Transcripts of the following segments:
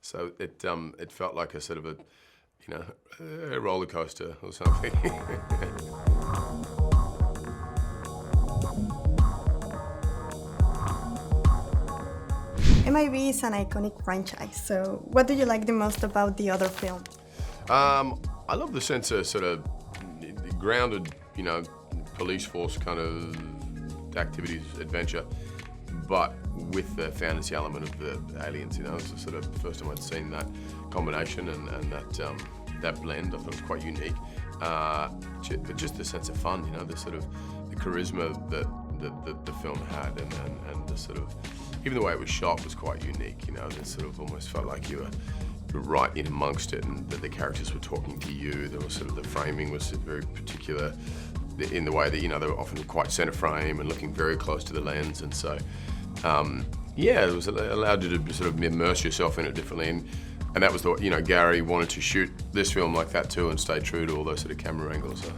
So it felt like a sort of a roller coaster or something. MIB is an iconic franchise, so what do you like the most about the other films? I love the sense of sort of grounded, police force kind of activities, adventure, but with the fantasy element of the aliens. It's the sort of first time I'd seen that combination and that blend. I thought it was quite unique, but just the sense of fun, the sort of the charisma that the film had, and the sort of even the way it was shot was quite unique. It sort of almost felt like you were right in amongst it, and that the characters were talking to you. There was sort of the framing was very particular in the way that they were often quite center frame and looking very close to the lens, and so it was allowed you to sort of immerse yourself in it differently, and that was the Gary wanted to shoot this film like that too and stay true to all those sort of camera angles. So.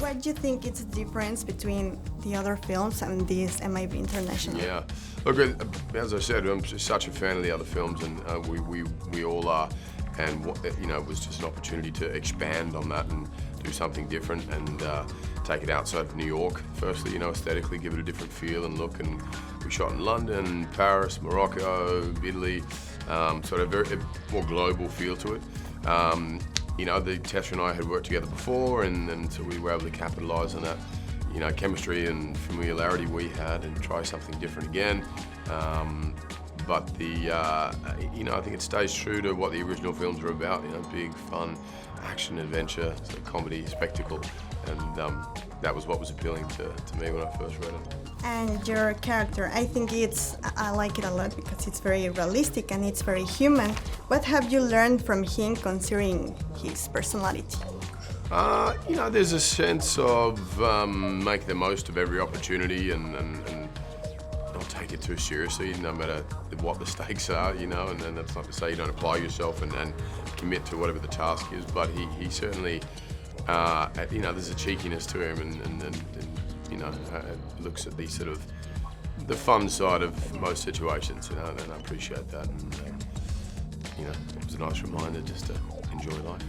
What do you think is the difference between the other films and this MIB International? Yeah, look, as I said, I'm just such a fan of the other films, and we all are. And it was just an opportunity to expand on that and do something different and take it outside of New York. Firstly, aesthetically give it a different feel and look. And we shot in London, Paris, Morocco, Italy, sort of a more global feel to it. Tessa and I had worked together before, and so we were able to capitalise on that, chemistry and familiarity we had, and try something different again. But I think it stays true to what the original films were about. Big fun, action, adventure, sort of comedy, spectacle, and that was what was appealing to me when I first read it. And your character, I think I like it a lot because it's very realistic and it's very human. What have you learned from him considering his personality? There's a sense of make the most of every opportunity and not take it too seriously, no matter what the stakes are, and that's not to say you don't apply yourself and commit to whatever the task is, but he certainly, there's a cheekiness to him and looks at the sort of the fun side of most situations, and I appreciate that, and it was a nice reminder just to enjoy life.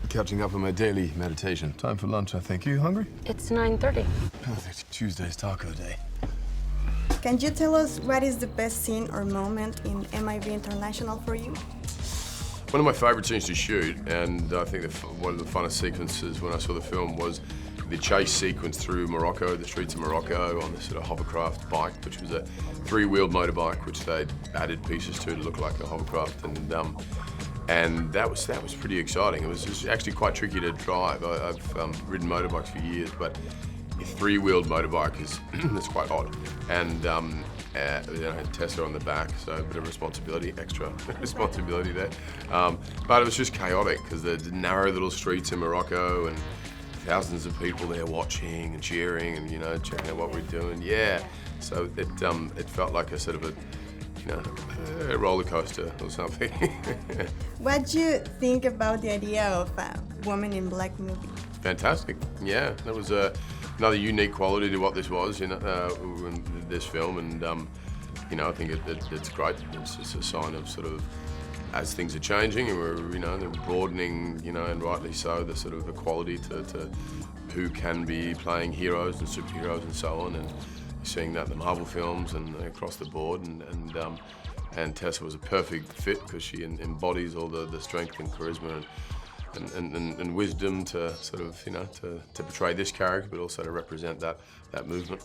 Catching up on my daily meditation. Time for lunch, I think. You hungry? It's 9:30. Perfect. Tuesday's taco day. Can you tell us what is the best scene or moment in MIB International for you? One of my favourite scenes to shoot, and I think one of the funnest sequences when I saw the film was the chase sequence through Morocco, the streets of Morocco, on this sort of hovercraft bike, which was a three-wheeled motorbike, which they'd added pieces to look like a hovercraft, and that was pretty exciting. It was actually quite tricky to drive. I've ridden motorbikes for years, but a three-wheeled motorbike is it's quite odd. And I had Tessa on the back, so a bit of responsibility, extra responsibility there. But it was just chaotic because the narrow little streets in Morocco and thousands of people there watching and cheering and checking out what we're doing. Yeah, so it felt like a sort of a roller coaster or something. What do you think about the idea of a woman in black movie? Fantastic. Yeah, that was another unique quality to what this was, in this film, and I think it's great. It's just a sign of sort of as things are changing and they're broadening, and rightly so, the sort of equality to who can be playing heroes and superheroes and so on, and seeing that in the Marvel films and across the board, and Tessa was a perfect fit because she embodies all the strength and charisma and wisdom to sort of to portray this character, but also to represent that movement.